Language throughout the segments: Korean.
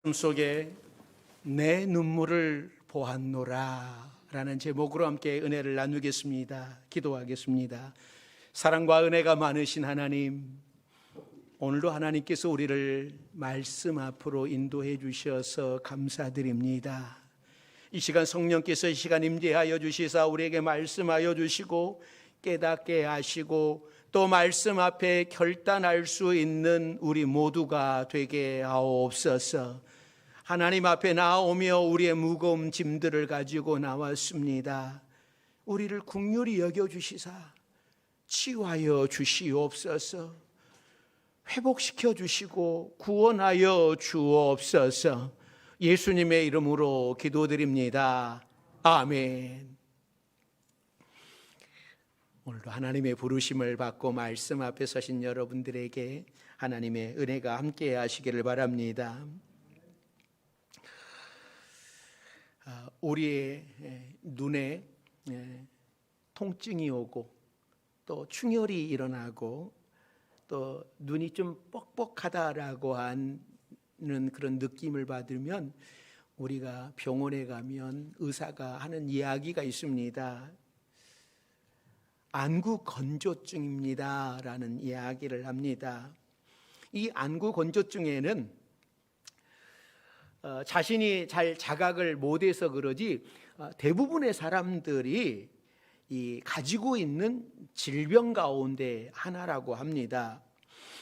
속에 내 눈물을 보았노라 라는 제목으로 함께 은혜를 나누겠습니다. 기도하겠습니다. 사랑과 은혜가 많으신 하나님, 오늘도 하나님께서 우리를 말씀 앞으로 인도해 주셔서 감사드립니다. 이 시간 성령께서 이 시간 임재하여 주시사 우리에게 말씀하여 주시고 깨닫게 하시고 또 말씀 앞에 결단할 수 있는 우리 모두가 되게 하옵소서. 하나님 앞에 나오며 우리의 무거운 짐들을 가지고 나왔습니다. 우리를 긍휼히 여겨주시사 치유하여 주시옵소서. 회복시켜 주시고 구원하여 주옵소서. 예수님의 이름으로 기도드립니다. 아멘. 오늘도 하나님의 부르심을 받고 말씀 앞에 서신 여러분들에게 하나님의 은혜가 함께 하시기를 바랍니다. 우리의 눈에 통증이 오고 또 충혈이 일어나고 또 눈이 좀 뻑뻑하다라고 하는 그런 느낌을 받으면 우리가 병원에 가면 의사가 하는 이야기가 있습니다. 안구 건조증입니다 라는 이야기를 합니다. 이 안구 건조증에는 자신이 잘 자각을 못해서 그러지 대부분의 사람들이 가지고 있는 질병 가운데 하나라고 합니다.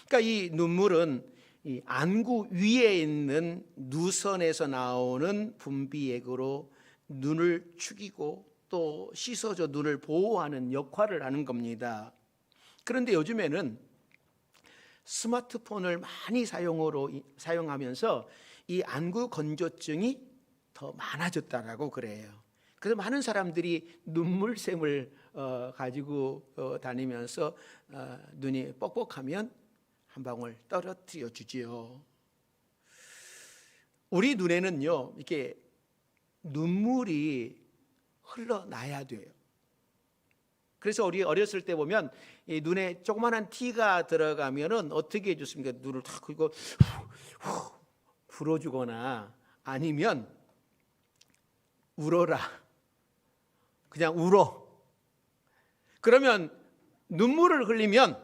그러니까 이 눈물은 이 안구 위에 있는 누선에서 나오는 분비액으로 눈을 축이고 또 씻어줘 눈을 보호하는 역할을 하는 겁니다. 그런데 요즘에는 스마트폰을 많이 사용하면서 이 안구 건조증이 더 많아졌다라고 그래요. 그래서 많은 사람들이 눈물샘을 가지고 다니면서 눈이 뻑뻑하면 한 방울 떨어뜨려 주지요. 우리 눈에는요, 이렇게 눈물이 흘러나야 돼요. 그래서 우리 어렸을 때 보면 이 눈에 조그만한 티가 들어가면은 어떻게 해줬습니까? 눈을 탁 그리고 불어주거나 아니면 울어라. 그냥 울어. 그러면 눈물을 흘리면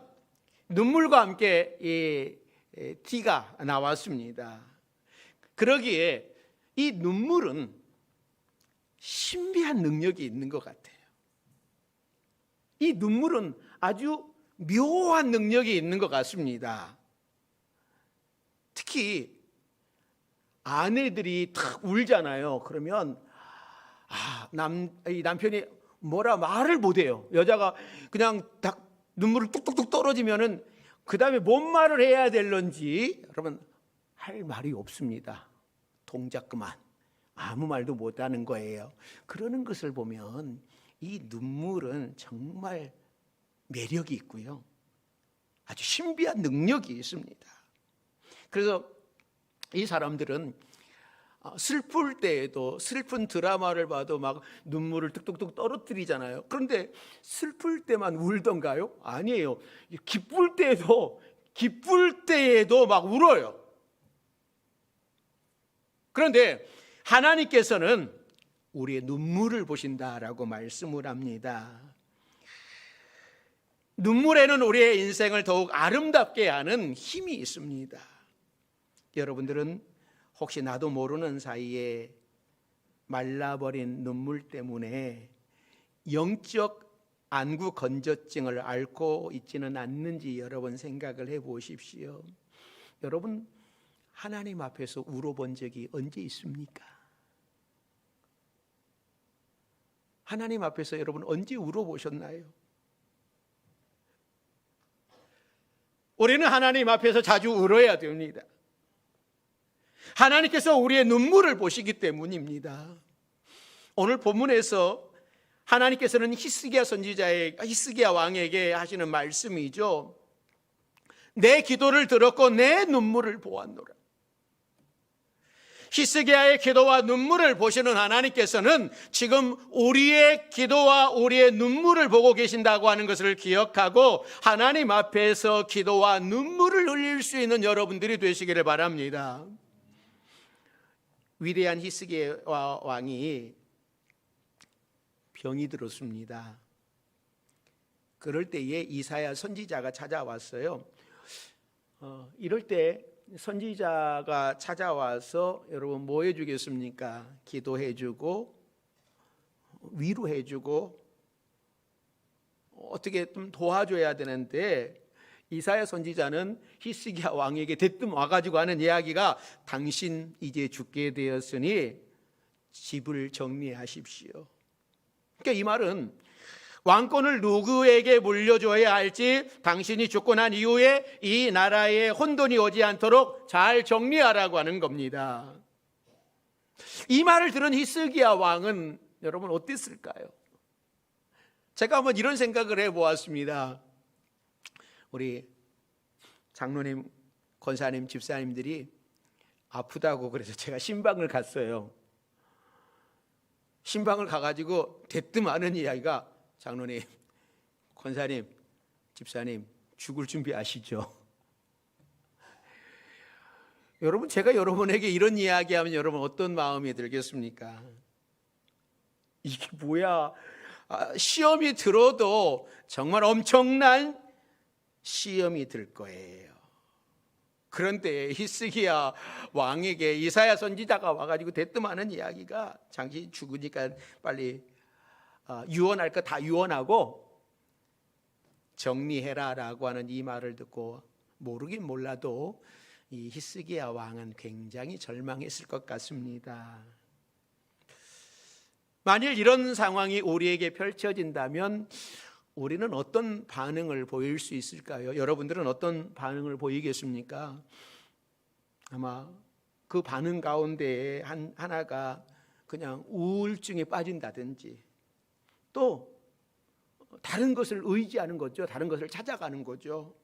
눈물과 함께 이 티가 나왔습니다. 그러기에 이 눈물은 신비한 능력이 있는 것 같아요. 이 눈물은 아주 묘한 능력이 있는 것 같습니다. 특히 아내들이 탁 울잖아요. 그러면 이 남편이 뭐라 말을 못해요. 여자가 그냥 딱 눈물을 뚝뚝뚝 떨어지면은 그 다음에 뭔 말을 해야 될런지 여러분 할 말이 없습니다. 동작 그만. 아무 말도 못하는 거예요. 그러는 것을 보면 이 눈물은 정말 매력이 있고요. 아주 신비한 능력이 있습니다. 그래서 이 사람들은 슬플 때에도 슬픈 드라마를 봐도 막 눈물을 뚝뚝뚝 떨어뜨리잖아요. 그런데 슬플 때만 울던가요? 아니에요. 기쁠 때에도 막 울어요. 그런데 하나님께서는 우리의 눈물을 보신다라고 말씀을 합니다. 눈물에는 우리의 인생을 더욱 아름답게 하는 힘이 있습니다. 여러분들은 혹시 나도 모르는 사이에 말라버린 눈물 때문에 영적 안구 건조증을 앓고 있지는 않는지 여러분 생각을 해보십시오. 여러분 하나님 앞에서 울어본 적이 언제 있습니까? 하나님 앞에서 여러분 언제 울어보셨나요? 우리는 하나님 앞에서 자주 울어야 됩니다. 하나님께서 우리의 눈물을 보시기 때문입니다. 오늘 본문에서 하나님께서는 히스기야 왕에게 하시는 말씀이죠. 내 기도를 들었고 내 눈물을 보았노라. 히스기야의 기도와 눈물을 보시는 하나님께서는 지금 우리의 기도와 우리의 눈물을 보고 계신다고 하는 것을 기억하고 하나님 앞에서 기도와 눈물을 흘릴 수 있는 여러분들이 되시기를 바랍니다. 위대한 히스기야 왕이 병이 들었습니다. 그럴 때에 이사야 선지자가 찾아왔어요. 이럴 때 선지자가 찾아와서 여러분 뭐 해주겠습니까? 기도해주고 위로해주고 어떻게 좀 도와줘야 되는데, 이사야 선지자는 히스기야 왕에게 대뜸 와가지고 하는 이야기가 당신 이제 죽게 되었으니 집을 정리하십시오. 그러니까 이 말은 왕권을 누구에게 물려줘야 할지 당신이 죽고 난 이후에 이 나라에 혼돈이 오지 않도록 잘 정리하라고 하는 겁니다. 이 말을 들은 히스기야 왕은 여러분 어땠을까요? 제가 한번 이런 생각을 해보았습니다. 우리 장로님, 권사님, 집사님들이 아프다고 그래서 제가 신방을 갔어요. 신방을 가가지고 대뜸 하는 이야기가, 장로님, 권사님, 집사님 죽을 준비하시죠. 여러분, 제가 여러분에게 이런 이야기하면 여러분 어떤 마음이 들겠습니까? 이게 뭐야? 시험이 들어도 정말 엄청난 시험이 들 거예요. 그런데 히스기야 왕에게 이사야 선지자가 와가지고 대뜸하는 이야기가, 당신 죽으니까 빨리 유언할 거 다 유언하고 정리해라 라고 하는 이 말을 듣고 모르긴 몰라도 이 히스기야 왕은 굉장히 절망했을 것 같습니다. 만일 이런 상황이 우리에게 펼쳐진다면 우리는 어떤 반응을 보일 수 있을까요? 여러분들은 어떤 반응을 보이겠습니까? 아마 그 반응 가운데 하나가 그냥 우울증에 빠진다든지, 또 다른 것을 의지하는 거죠. 다른 것을 찾아가는 거죠.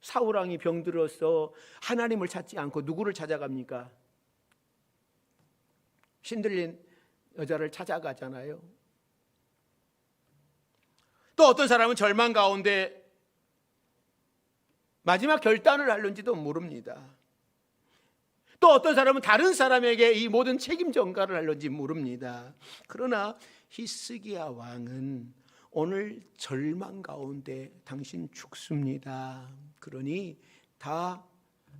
사울왕이 병들어서 하나님을 찾지 않고 누구를 찾아갑니까? 신들린 여자를 찾아가잖아요. 또 어떤 사람은 절망 가운데 마지막 결단을 하는지도 모릅니다. 또 어떤 사람은 다른 사람에게 이 모든 책임 전가를 하는지 모릅니다. 그러나 히스기야 왕은 오늘 절망 가운데 당신 죽습니다. 그러니 다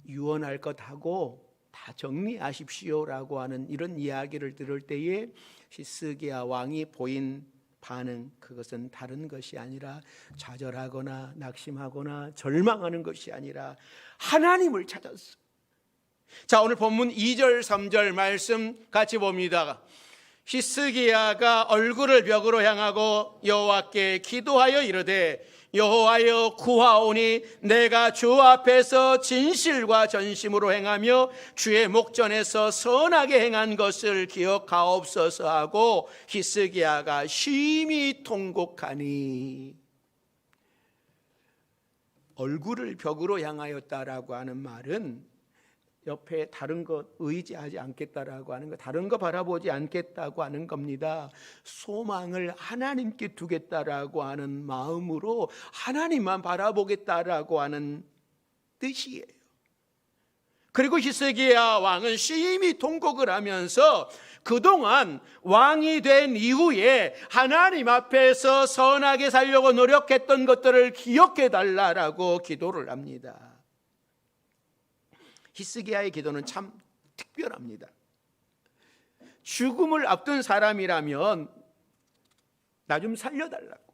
유언할 것 하고 다 정리하십시오라고 하는 이런 이야기를 들을 때에 히스기야 왕이 보인 반응, 그것은 다른 것이 아니라 좌절하거나 낙심하거나 절망하는 것이 아니라 하나님을 찾았어. 자, 오늘 본문 2절 3절 말씀 같이 봅니다. 히스기야가 얼굴을 벽으로 향하고 여호와께 기도하여 이르되, 여호와여 구하오니 내가 주 앞에서 진실과 전심으로 행하며 주의 목전에서 선하게 행한 것을 기억하옵소서 하고 히스기야가 심히 통곡하니. 얼굴을 벽으로 향하였다라고 하는 말은 옆에 다른 것 의지하지 않겠다라고 하는 것, 다른 거 바라보지 않겠다고 하는 겁니다. 소망을 하나님께 두겠다라고 하는 마음으로 하나님만 바라보겠다라고 하는 뜻이에요. 그리고 히스기야 왕은 심히 통곡을 하면서 그동안 왕이 된 이후에 하나님 앞에서 선하게 살려고 노력했던 것들을 기억해 달라라고 기도를 합니다. 히스기야의 기도는 참 특별합니다. 죽음을 앞둔 사람이라면 나 좀 살려달라고,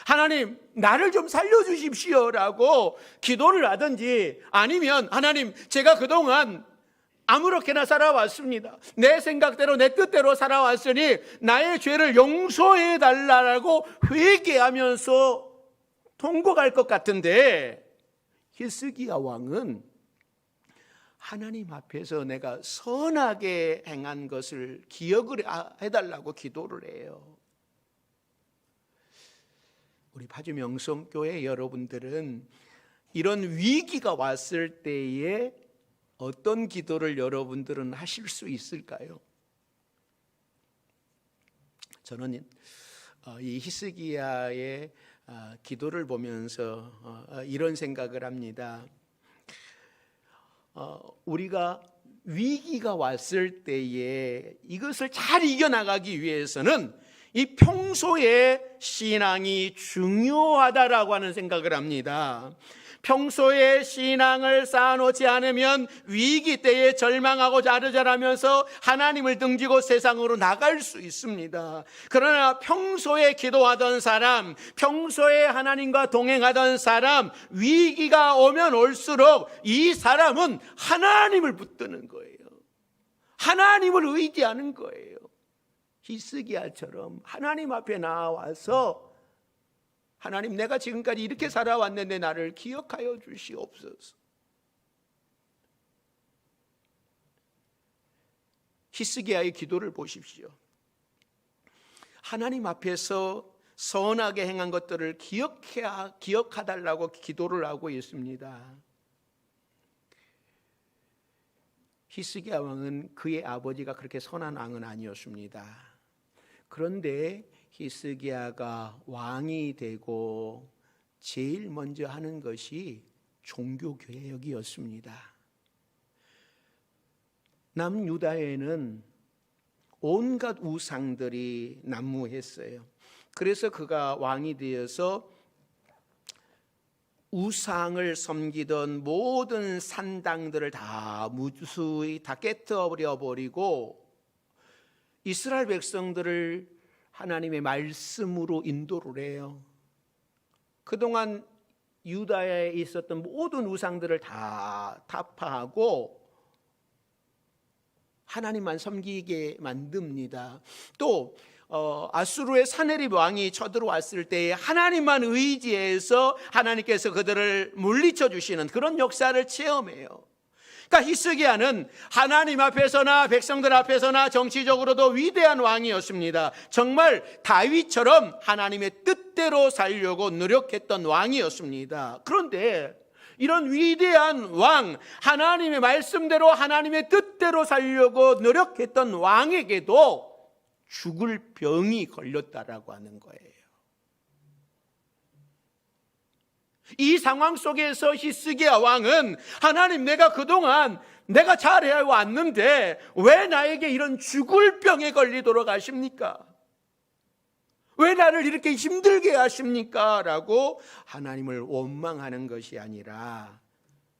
하나님 나를 좀 살려주십시오라고 기도를 하든지, 아니면 하나님 제가 그동안 아무렇게나 살아왔습니다. 내 생각대로 내 뜻대로 살아왔으니 나의 죄를 용서해 달라고 회개하면서 통곡할 것 같은데, 히스기야 왕은 하나님 앞에서 내가 선하게 행한 것을 기억을 해달라고 기도를 해요. 우리 파주 명성교회 여러분들은 이런 위기가 왔을 때에 어떤 기도를 여러분들은 하실 수 있을까요? 저는 이 히스기야의 기도를 보면서 이런 생각을 합니다. 우리가 위기가 왔을 때에 이것을 잘 이겨나가기 위해서는 이 평소의 신앙이 중요하다라고 하는 생각을 합니다. 평소에 신앙을 쌓아놓지 않으면 위기 때에 절망하고 자르자라면서 하나님을 등지고 세상으로 나갈 수 있습니다. 그러나 평소에 기도하던 사람, 평소에 하나님과 동행하던 사람, 위기가 오면 올수록 이 사람은 하나님을 붙드는 거예요. 하나님을 의지하는 거예요. 히스기야처럼 하나님 앞에 나와서 하나님, 내가 지금까지 이렇게 살아왔는데 나를 기억하여 주시옵소서. 히스기야의 기도를 보십시오. 하나님 앞에서 선하게 행한 것들을 기억하달라고 기도를 하고 있습니다. 히스기야 왕은 그의 아버지가 그렇게 선한 왕은 아니었습니다. 그런데 히스기야가 왕이 되고 제일 먼저 하는 것이 종교개혁이었습니다. 남유다에는 온갖 우상들이 난무했어요. 그래서 그가 왕이 되어서 우상을 섬기던 모든 산당들을 다 무수히 다 깨뜨려 버리고 이스라엘 백성들을 하나님의 말씀으로 인도를 해요. 그동안 유다에 있었던 모든 우상들을 다 타파하고 하나님만 섬기게 만듭니다. 또 아수르의 사네립 왕이 쳐들어왔을 때에 하나님만 의지해서 하나님께서 그들을 물리쳐 주시는 그런 역사를 체험해요. 그러니까 히스기야는 하나님 앞에서나 백성들 앞에서나 정치적으로도 위대한 왕이었습니다. 정말 다윗처럼 하나님의 뜻대로 살려고 노력했던 왕이었습니다. 그런데 이런 위대한 왕, 하나님의 말씀대로 하나님의 뜻대로 살려고 노력했던 왕에게도 죽을 병이 걸렸다라고 하는 거예요. 이 상황 속에서 히스기야 왕은 하나님, 내가 그동안 내가 잘해 왔는데 왜 나에게 이런 죽을 병에 걸리도록 하십니까? 왜 나를 이렇게 힘들게 하십니까? 라고 하나님을 원망하는 것이 아니라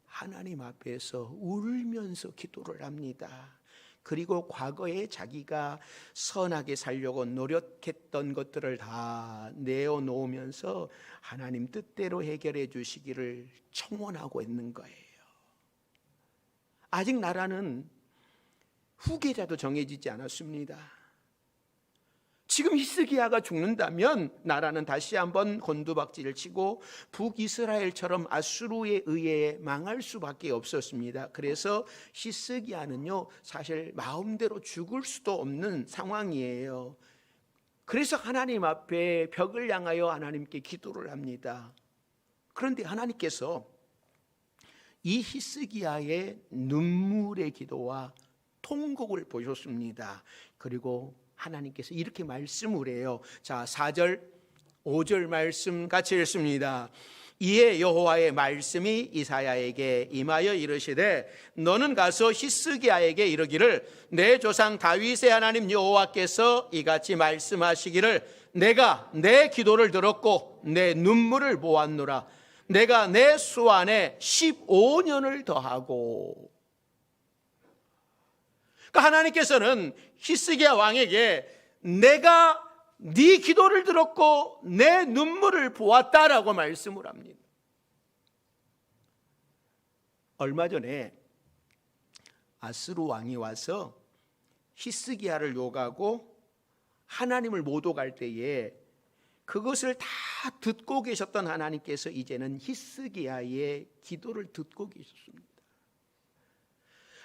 하나님 앞에서 울면서 기도를 합니다. 그리고 과거에 자기가 선하게 살려고 노력했던 것들을 다 내어놓으면서 하나님 뜻대로 해결해 주시기를 청원하고 있는 거예요. 아직 나라는 후계자도 정해지지 않았습니다. 지금 히스기야가 죽는다면 나라는 다시 한번 곤두박질을 치고 북이스라엘처럼 아수르에 의해 망할 수밖에 없었습니다. 그래서 히스기야는요, 사실 마음대로 죽을 수도 없는 상황이에요. 그래서 하나님 앞에 벽을 향하여 하나님께 기도를 합니다. 그런데 하나님께서 이 히스기야의 눈물의 기도와 통곡을 보셨습니다. 그리고 하나님께서 이렇게 말씀을 해요. 자, 4절 5절 말씀 같이 읽습니다. 이에 여호와의 말씀이 이사야에게 임하여 이르시되 너는 가서 히스기야에게 이르기를 내 조상 다윗의 하나님 여호와께서 이같이 말씀하시기를 내가 내 기도를 들었고 내 눈물을 보았노라. 내가 내 수 안에 15년을 더하고. 그러니까 하나님께서는 히스기야 왕에게 내가 네 기도를 들었고 내 눈물을 보았다라고 말씀을 합니다. 얼마 전에 아수르 왕이 와서 히스기야를 욕하고 하나님을 모독할 때에 그것을 다 듣고 계셨던 하나님께서 이제는 히스기야의 기도를 듣고 계셨습니다.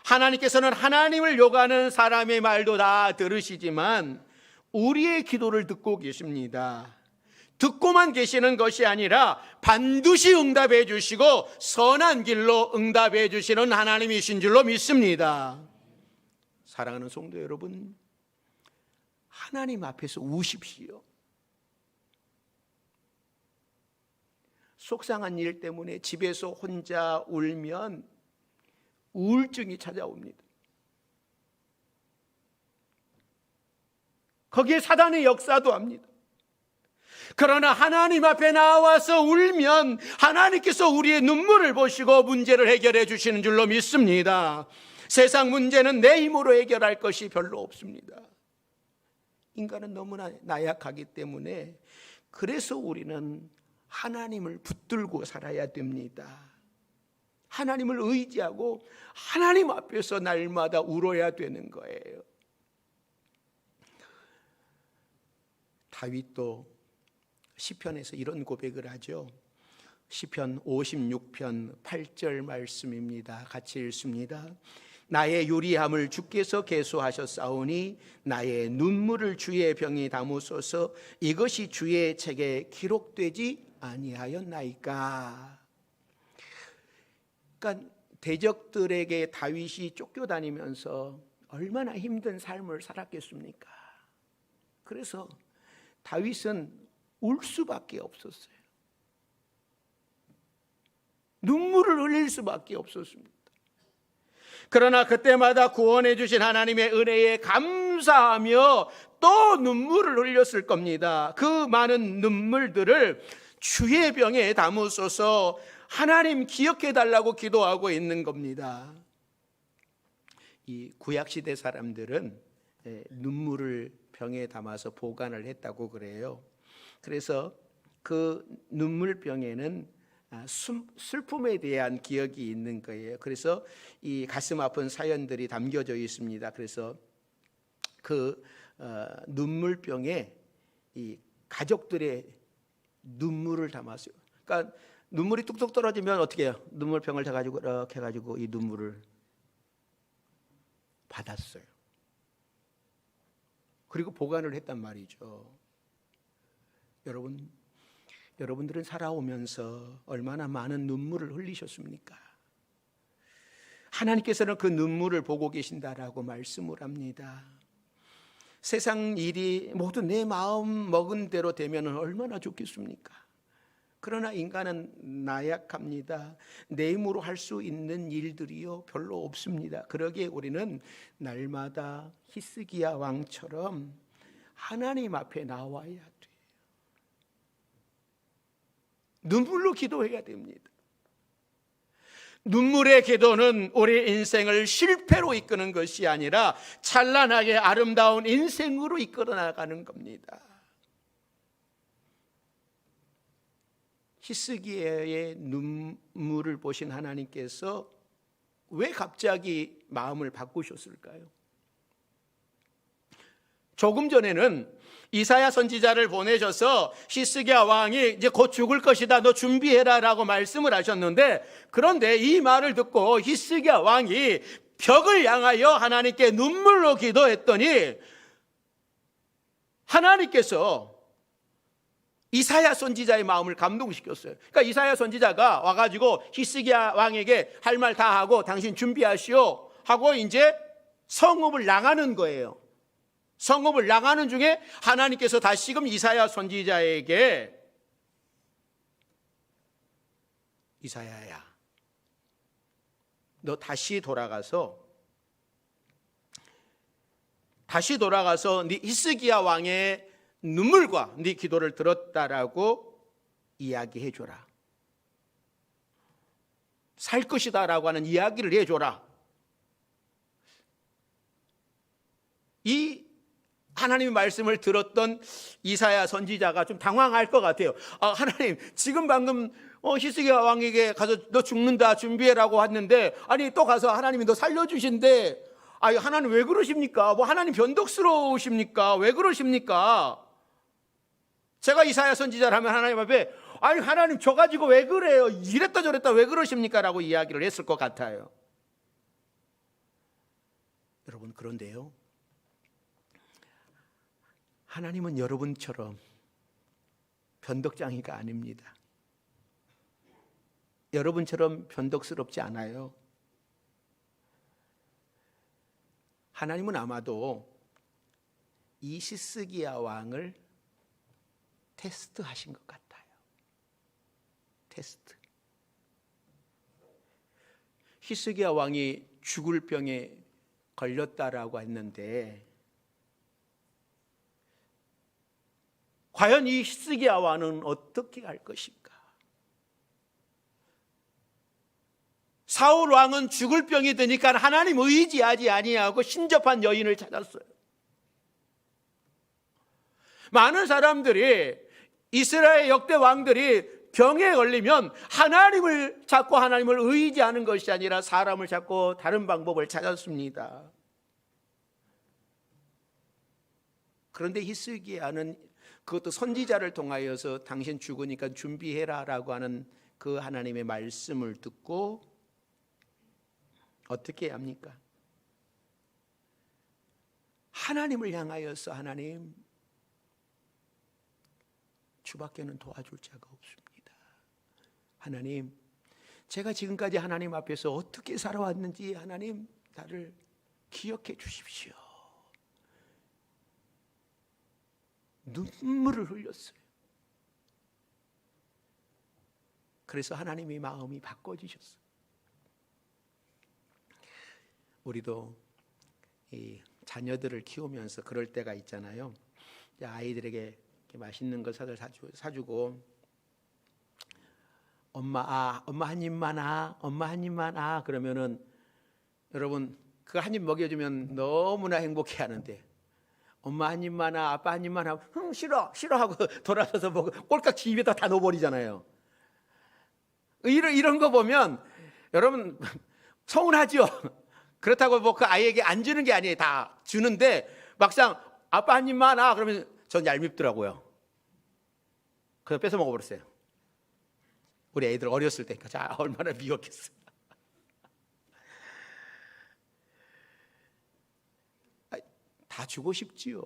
하나님께서는 하나님을 욕하는 사람의 말도 다 들으시지만 우리의 기도를 듣고 계십니다. 듣고만 계시는 것이 아니라 반드시 응답해 주시고 선한 길로 응답해 주시는 하나님이신 줄로 믿습니다. 사랑하는 성도 여러분, 하나님 앞에서 우십시오. 속상한 일 때문에 집에서 혼자 울면 우울증이 찾아옵니다. 거기에 사단의 역사도 합니다. 그러나 하나님 앞에 나와서 울면 하나님께서 우리의 눈물을 보시고 문제를 해결해 주시는 줄로 믿습니다. 세상 문제는 내 힘으로 해결할 것이 별로 없습니다. 인간은 너무나 나약하기 때문에 그래서 우리는 하나님을 붙들고 살아야 됩니다. 하나님을 의지하고 하나님 앞에서 날마다 울어야 되는 거예요. 다윗도 시편에서 이런 고백을 하죠. 시편 56편 8절 말씀입니다. 같이 읽습니다. 나의 유리함을 주께서 계수하셨사오니 나의 눈물을 주의 병에 담으소서. 이것이 주의 책에 기록되지 아니하였나이까. 그러니까 대적들에게 다윗이 쫓겨다니면서 얼마나 힘든 삶을 살았겠습니까? 그래서 다윗은 울 수밖에 없었어요. 눈물을 흘릴 수밖에 없었습니다. 그러나 그때마다 구원해 주신 하나님의 은혜에 감사하며 또 눈물을 흘렸을 겁니다. 그 많은 눈물들을 주의 병에 담으소서. 하나님 기억해 달라고 기도하고 있는 겁니다. 이 구약시대 사람들은 눈물을 병에 담아서 보관을 했다고 그래요. 그래서 그 눈물병에는 슬픔에 대한 기억이 있는 거예요. 그래서 이 가슴 아픈 사연들이 담겨져 있습니다. 그래서 그 눈물병에 이 가족들의 눈물을 담았어요. 그러니까 눈물이 뚝뚝 떨어지면 어떻게 해요? 눈물병을 대가지고 이렇게 해가지고 이 눈물을 받았어요. 그리고 보관을 했단 말이죠. 여러분들은 살아오면서 얼마나 많은 눈물을 흘리셨습니까? 하나님께서는 그 눈물을 보고 계신다라고 말씀을 합니다. 세상 일이 모두 내 마음 먹은 대로 되면 얼마나 좋겠습니까? 그러나 인간은 나약합니다. 내 힘으로 할 수 있는 일들이요 별로 없습니다. 그러기에 우리는 날마다 히스기야 왕처럼 하나님 앞에 나와야 돼요. 눈물로 기도해야 됩니다. 눈물의 기도는 우리 인생을 실패로 이끄는 것이 아니라 찬란하게 아름다운 인생으로 이끌어 나가는 겁니다. 히스기야의 눈물을 보신 하나님께서 왜 갑자기 마음을 바꾸셨을까요? 조금 전에는 이사야 선지자를 보내셔서 히스기야 왕이 이제 곧 죽을 것이다, 너 준비해라라고 말씀을 하셨는데, 그런데 이 말을 듣고 히스기야 왕이 벽을 향하여 하나님께 눈물로 기도했더니 하나님께서 이사야 선지자의 마음을 감동시켰어요. 그러니까 이사야 선지자가 와가지고 히스기야 왕에게 할 말 다 하고 당신 준비하시오 하고 이제 성읍을 나가는 거예요. 성읍을 나가는 중에 하나님께서 다시금 이사야 선지자에게 이사야야, 너 다시 돌아가서 네 히스기야 왕의 눈물과 네 기도를 들었다라고 이야기해 줘라. 살 것이다라고 하는 이야기를 해줘라. 이 하나님의 말씀을 들었던 이사야 선지자가 좀 당황할 것 같아요. 하나님, 지금 방금 히스기야 왕에게 가서 너 죽는다 준비해라고 했는데, 아니 또 가서 하나님이 너 살려주신대. 하나님 왜 그러십니까? 뭐 하나님 변덕스러우십니까? 왜 그러십니까? 제가 이사야 선지자라면 하나님 앞에 아니 하나님 저 가지고 왜 그래요? 이랬다 저랬다 왜 그러십니까? 라고 이야기를 했을 것 같아요. 여러분, 그런데요, 하나님은 여러분처럼 변덕장이가 아닙니다. 여러분처럼 변덕스럽지 않아요. 하나님은 아마도 이 히스기야 왕을 테스트하신 것 같아요. 테스트. 히스기야 왕이 죽을 병에 걸렸다라고 했는데 과연 이 히스기야 왕은 어떻게 할 것인가? 사울 왕은 죽을 병이 드니까 하나님 의지하지 아니하고 신접한 여인을 찾았어요. 많은 사람들이, 이스라엘 역대 왕들이 병에 걸리면 하나님을 찾고 하나님을 의지하는 것이 아니라 사람을 찾고 다른 방법을 찾았습니다. 그런데 히스기야는 그것도 선지자를 통하여서 당신 죽으니까 준비해라 라고 하는 그 하나님의 말씀을 듣고 어떻게 해야 합니까? 하나님을 향하여서 하나님, 주밖에는 도와줄 자가 없습니다. 하나님, 제가 지금까지 하나님 앞에서 어떻게 살아왔는지 하나님 나를 기억해 주십시오. 눈물을 흘렸어요. 그래서 하나님의 마음이 바꿔지셨어요. 우리도 이 자녀들을 키우면서 그럴 때가 있잖아요. 아이들에게 맛있는 거 사주고 엄마 한 입만 엄마 한 입만 그러면은 여러분 그 한 입 먹여주면 너무나 행복해하는데 엄마 한 입만 아빠 한 입만 하고 싫어 하고 돌아서서 먹고 꼴깍지 입에다 다 넣어버리잖아요. 이런 거 보면 여러분 서운하죠. 그렇다고 뭐 그 아이에게 안 주는 게 아니에요. 다 주는데 막상 아빠 한 입만 그러면 전 얄밉더라고요. 그래서 뺏어 먹어버렸어요. 우리 애들 어렸을 때니까 자 얼마나 미웠겠어요. 다 주고 싶지요.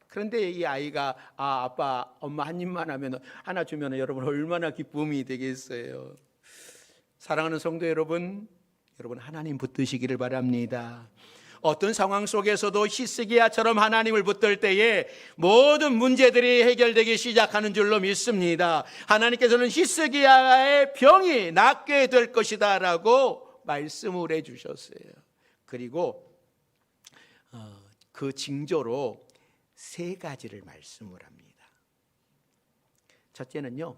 그런데 이 아이가 아빠 엄마 한 입만 하면 하나 주면 여러분 얼마나 기쁨이 되겠어요. 사랑하는 성도 여러분 하나님 붙드시기를 바랍니다. 어떤 상황 속에서도 히스기야처럼 하나님을 붙들 때에 모든 문제들이 해결되기 시작하는 줄로 믿습니다. 하나님께서는 히스기야의 병이 낫게 될 것이다 라고 말씀을 해주셨어요. 그리고 그 징조로 3가지를 말씀을 합니다. 첫째는요,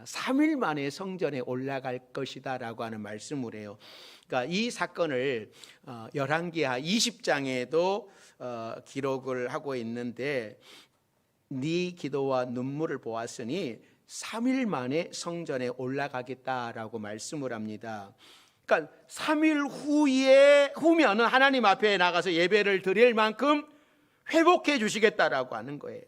3일 만에 성전에 올라갈 것이다 라고 하는 말씀을 해요. 그러니까 이 사건을 열왕기하 20장에도 기록을 하고 있는데 네 기도와 눈물을 보았으니 3일 만에 성전에 올라가겠다라고 말씀을 합니다. 그러니까 3일 후면은 하나님 앞에 나가서 예배를 드릴 만큼 회복해 주시겠다라고 하는 거예요.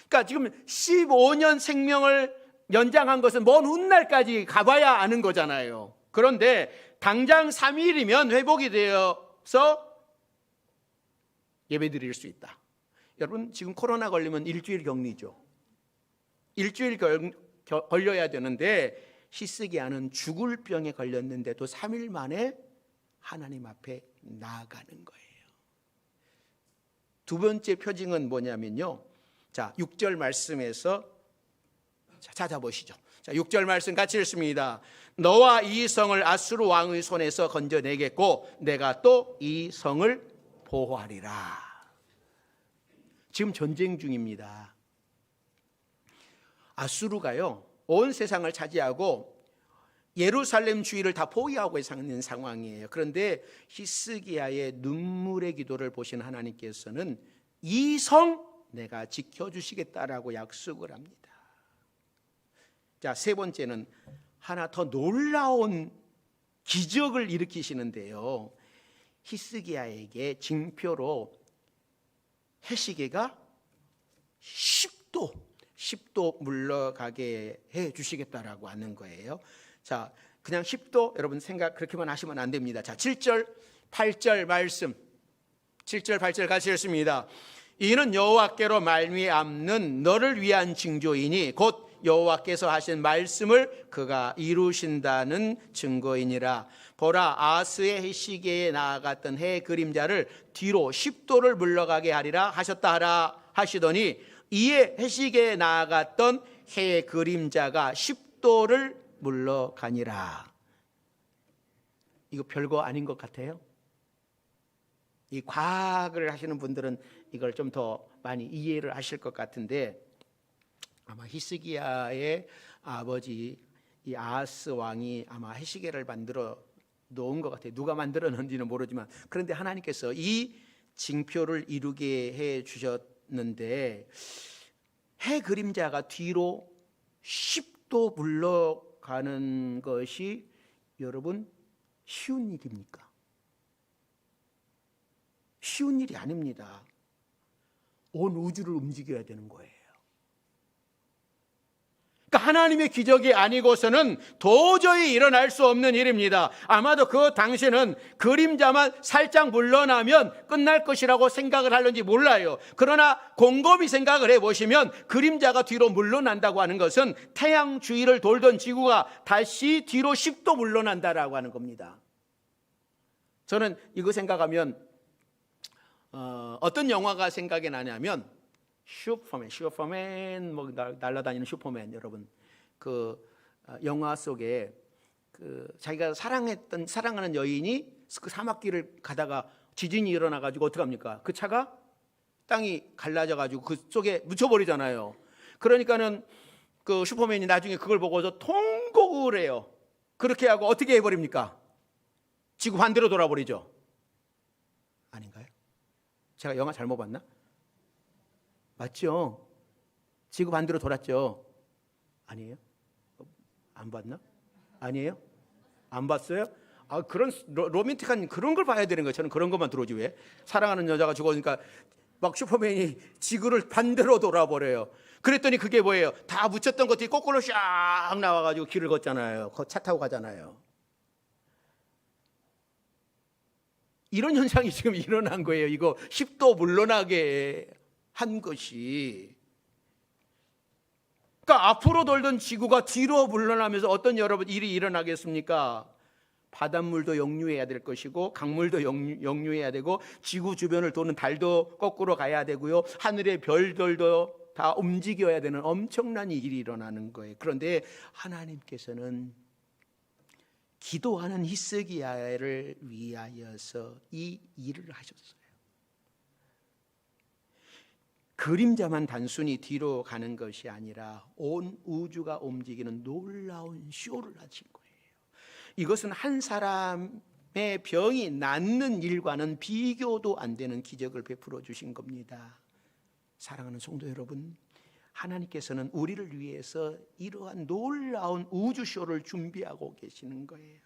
그러니까 지금 15년 생명을 연장한 것은 먼 훗날까지 가봐야 아는 거잖아요. 그런데 당장 3일이면 회복이 되어서 예배 드릴 수 있다. 여러분 지금 코로나 걸리면 일주일 격리죠. 일주일 걸려야 되는데 히스기야는 죽을 병에 걸렸는데도 3일 만에 하나님 앞에 나아가는 거예요. 두 번째 표징은 뭐냐면요. 자, 6절 말씀에서 찾아보시죠. 자, 6절 말씀 같이 읽습니다. 너와 이 성을 아수르 왕의 손에서 건져내겠고 내가 또 이 성을 보호하리라. 지금 전쟁 중입니다. 아수르가요 온 세상을 차지하고 예루살렘 주위를 다 포위하고 있는 상황이에요. 그런데 히스기야의 눈물의 기도를 보신 하나님께서는 이 성 내가 지켜주시겠다라고 약속을 합니다. 자, 3번째는 하나 더 놀라운 기적을 일으키시는데요. 히스기야에게 징표로 해시계가 10도 물러가게 해 주시겠다라고 하는 거예요. 자, 그냥 10도 여러분 생각 그렇게만 하시면 안 됩니다. 자, 7절 8절 말씀 7절 8절 같이 읽습니다. 이는 여호와께로 말미암는 너를 위한 징조이니 곧 여호와께서 하신 말씀을 그가 이루신다는 증거이니라. 보라, 아스의 해시계에 나아갔던 해 그림자를 뒤로 10도를 물러가게 하리라 하셨다 하라 하시더니 이에 해시계에 나아갔던 해의 그림자가 10도를 물러가니라. 이거 별거 아닌 것 같아요? 이 과학을 하시는 분들은 이걸 좀 더 많이 이해를 하실 것 같은데, 아마 히스기야의 아버지 이 아하스 왕이 아마 해시계를 만들어 놓은 것 같아요. 누가 만들어 놓은지는 모르지만, 그런데 하나님께서 이 징표를 이루게 해 주셨는데, 해 그림자가 뒤로 10도 물러가는 것이 여러분 쉬운 일입니까? 쉬운 일이 아닙니다. 온 우주를 움직여야 되는 거예요. 그러니까 하나님의 기적이 아니고서는 도저히 일어날 수 없는 일입니다. 아마도 그 당시에는 그림자만 살짝 물러나면 끝날 것이라고 생각을 하는지 몰라요. 그러나 곰곰이 생각을 해보시면 그림자가 뒤로 물러난다고 하는 것은 태양 주위를 돌던 지구가 다시 뒤로 10도 물러난다라고 하는 겁니다. 저는 이거 생각하면 어떤 영화가 생각이 나냐면 슈퍼맨 뭐 날아다니는 슈퍼맨, 여러분 그 영화 속에 그 자기가 사랑하는 여인이 그 사막길을 가다가 지진이 일어나 가지고 어떻게 합니까? 그 차가 땅이 갈라져 가지고 그쪽에 묻혀버리잖아요. 그러니까는 그 슈퍼맨이 나중에 그걸 보고서 통곡을 해요. 그렇게 하고 어떻게 해버립니까? 지구 반대로 돌아버리죠. 아닌가요? 제가 영화 잘못 봤나? 맞죠? 지구 반대로 돌았죠? 아니에요? 안 봤나? 아니에요? 안 봤어요? 그런 로맨틱한 그런 걸 봐야 되는 거예요. 저는 그런 것만 들어오지 왜? 사랑하는 여자가 죽으니까 막 슈퍼맨이 지구를 반대로 돌아버려요. 그랬더니 그게 뭐예요? 다 묻혔던 것들이 거꾸로 샥 나와가지고 길을 걷잖아요. 차 타고 가잖아요. 이런 현상이 지금 일어난 거예요. 이거 10도 물러나게 한 것이. 그러니까 앞으로 돌던 지구가 뒤로 물러나면서 어떤 여러분 일이 일어나겠습니까? 바닷물도 역류해야 될 것이고, 강물도 역류해야 되고, 지구 주변을 도는 달도 거꾸로 가야 되고요, 하늘의 별들도 다 움직여야 되는 엄청난 일이 일어나는 거예요. 그런데 하나님께서는 기도하는 히스기야를 위하여서 이 일을 하셨어요. 그림자만 단순히 뒤로 가는 것이 아니라 온 우주가 움직이는 놀라운 쇼를 하신 거예요. 이것은 한 사람의 병이 낫는 일과는 비교도 안 되는 기적을 베풀어 주신 겁니다. 사랑하는 성도 여러분, 하나님께서는 우리를 위해서 이러한 놀라운 우주쇼를 준비하고 계시는 거예요.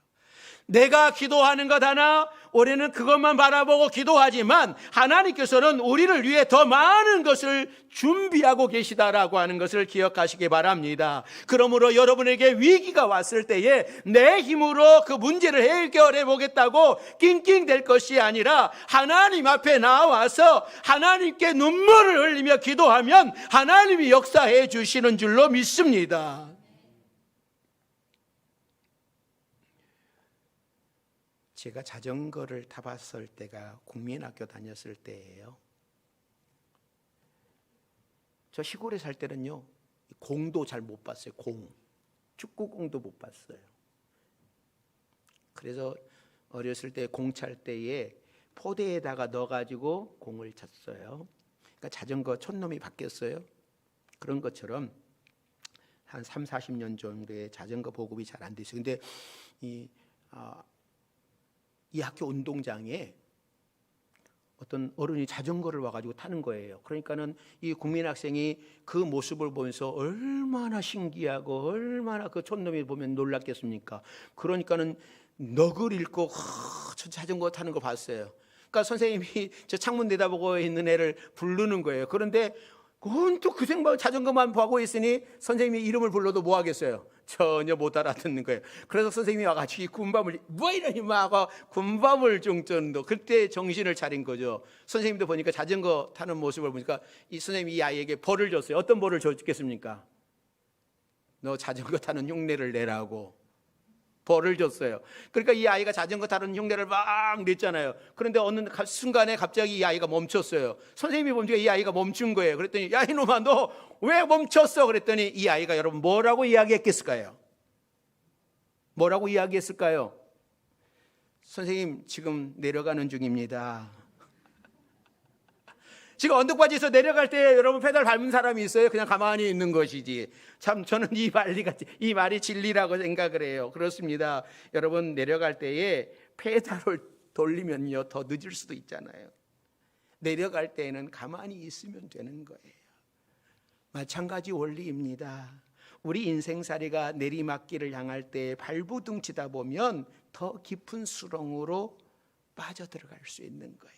내가 기도하는 것 하나, 우리는 그것만 바라보고 기도하지만 하나님께서는 우리를 위해 더 많은 것을 준비하고 계시다라고 하는 것을 기억하시기 바랍니다. 그러므로 여러분에게 위기가 왔을 때에 내 힘으로 그 문제를 해결해 보겠다고 낑낑댈 것이 아니라 하나님 앞에 나와서 하나님께 눈물을 흘리며 기도하면 하나님이 역사해 주시는 줄로 믿습니다. 제가 자전거를 타봤을 때가 국민학교 다녔을 때예요. 저 시골에 살 때는요, 공도 잘 못 봤어요. 축구공도 못 봤어요. 그래서 어렸을 때 공 찰 때에 포대에다가 넣어가지고 공을 찼어요. 그러니까 자전거 촌놈이 바뀌었어요. 그런 것처럼 한 3, 40년 정도의 자전거 보급이 잘 안 돼 있어요. 근데 이 학교 운동장에 어떤 어른이 자전거를 와가지고 타는 거예요. 그러니까는 이 국민학생이 그 모습을 보면서 얼마나 신기하고 얼마나 그 촌놈이 보면 놀랐겠습니까? 그러니까는 넋을 잃고 저 자전거 타는 거 봤어요. 그러니까 선생님이 저 창문 내다보고 있는 애를 부르는 거예요. 그런데 또 그 생각 자전거만 보고 있으니 선생님이 이름을 불러도 뭐 하겠어요? 전혀 못 알아듣는 거예요. 그래서 선생님이 와가지고 군밤을 뭐 이러니 하고 군밤을 중 정도, 그때 정신을 차린 거죠. 선생님도 보니까 자전거 타는 모습을 보니까 이 선생님이 이 아이에게 벌을 줬어요. 어떤 벌을 줬겠습니까? 너 자전거 타는 흉내를 내라고 벌을 줬어요. 그러니까 이 아이가 자전거 타는 흉내를 막 냈잖아요. 그런데 어느 순간에 갑자기 이 아이가 멈췄어요. 선생님이 보니까 이 아이가 멈춘 거예요. 그랬더니 야 이놈아 너 왜 멈췄어? 그랬더니 이 아이가 여러분 뭐라고 이야기했겠을까요? 선생님 지금 내려가는 중입니다. 지금 언덕바지에서 내려갈 때 여러분 페달 밟은 사람이 있어요? 그냥 가만히 있는 것이지. 참 저는 이 말이 진리라고 생각을 해요. 그렇습니다. 여러분 내려갈 때에 페달을 돌리면요 더 늦을 수도 있잖아요. 내려갈 때에는 가만히 있으면 되는 거예요. 마찬가지 원리입니다. 우리 인생살이가 내리막길을 향할 때 발부둥 치다 보면 더 깊은 수렁으로 빠져들어갈 수 있는 거예요.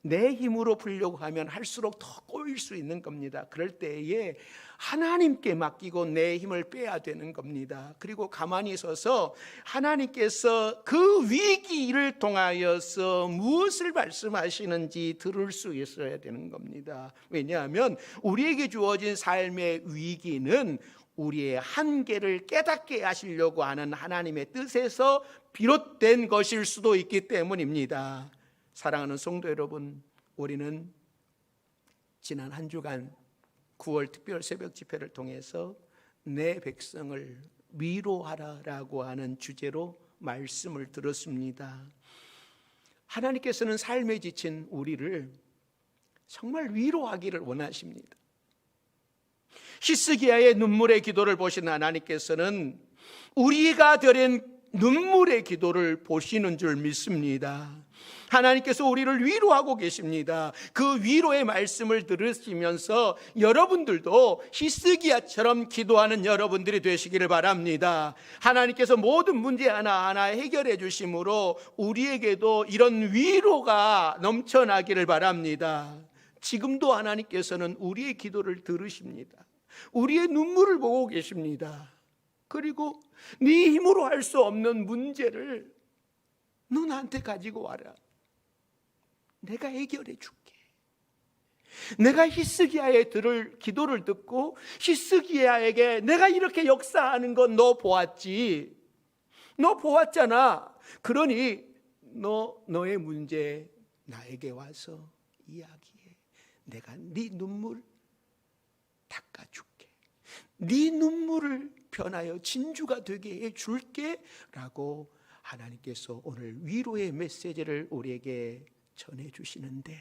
내 힘으로 풀려고 하면 할수록 더 꼬일 수 있는 겁니다. 그럴 때에 하나님께 맡기고 내 힘을 빼야 되는 겁니다. 그리고 가만히 서서 하나님께서 그 위기를 통하여서 무엇을 말씀하시는지 들을 수 있어야 되는 겁니다. 왜냐하면 우리에게 주어진 삶의 위기는 우리의 한계를 깨닫게 하시려고 하는 하나님의 뜻에서 비롯된 것일 수도 있기 때문입니다. 사랑하는 성도 여러분, 우리는 지난 한 주간 9월 특별 새벽 집회를 통해서 내 백성을 위로하라라고 하는 주제로 말씀을 들었습니다. 하나님께서는 삶에 지친 우리를 정말 위로하기를 원하십니다. 히스기야의 눈물의 기도를 보신 하나님께서는 우리가 드린 눈물의 기도를 보시는 줄 믿습니다. 하나님께서 우리를 위로하고 계십니다. 그 위로의 말씀을 들으시면서 여러분들도 히스기야처럼 기도하는 여러분들이 되시기를 바랍니다. 하나님께서 모든 문제 하나하나 해결해 주심으로 우리에게도 이런 위로가 넘쳐나기를 바랍니다. 지금도 하나님께서는 우리의 기도를 들으십니다. 우리의 눈물을 보고 계십니다. 그리고 네 힘으로 할 수 없는 문제를 너 나한테 가지고 와라. 내가 해결해 줄게. 내가 히스기야의 기도를 듣고 히스기야에게 내가 이렇게 역사하는 건 너 보았지. 너 보았잖아. 그러니 너의 문제 나에게 와서 이야기해. 내가 네 눈물 닦아줄게. 네 눈물을 변하여 진주가 되게 해줄게 라고 하나님께서 오늘 위로의 메시지를 우리에게 전해주시는데,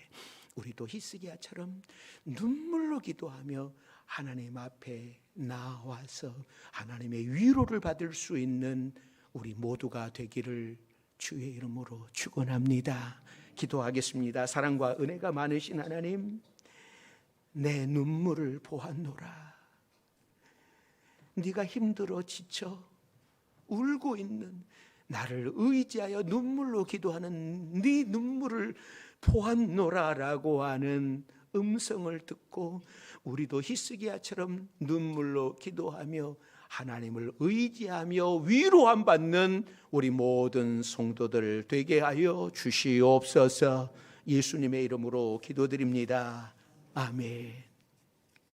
우리도 히스기야처럼 눈물로 기도하며 하나님 앞에 나와서 하나님의 위로를 받을 수 있는 우리 모두가 되기를 주의 이름으로 축원합니다. 기도하겠습니다. 사랑과 은혜가 많으신 하나님, 내 눈물을 보았노라. 네가 힘들어 지쳐 울고 있는 나를 의지하여 눈물로 기도하는 네 눈물을 보았노라라고 하는 음성을 듣고 우리도 히스기야처럼 눈물로 기도하며 하나님을 의지하며 위로함 받는 우리 모든 성도들 되게 하여 주시옵소서. 예수님의 이름으로 기도드립니다. 아멘.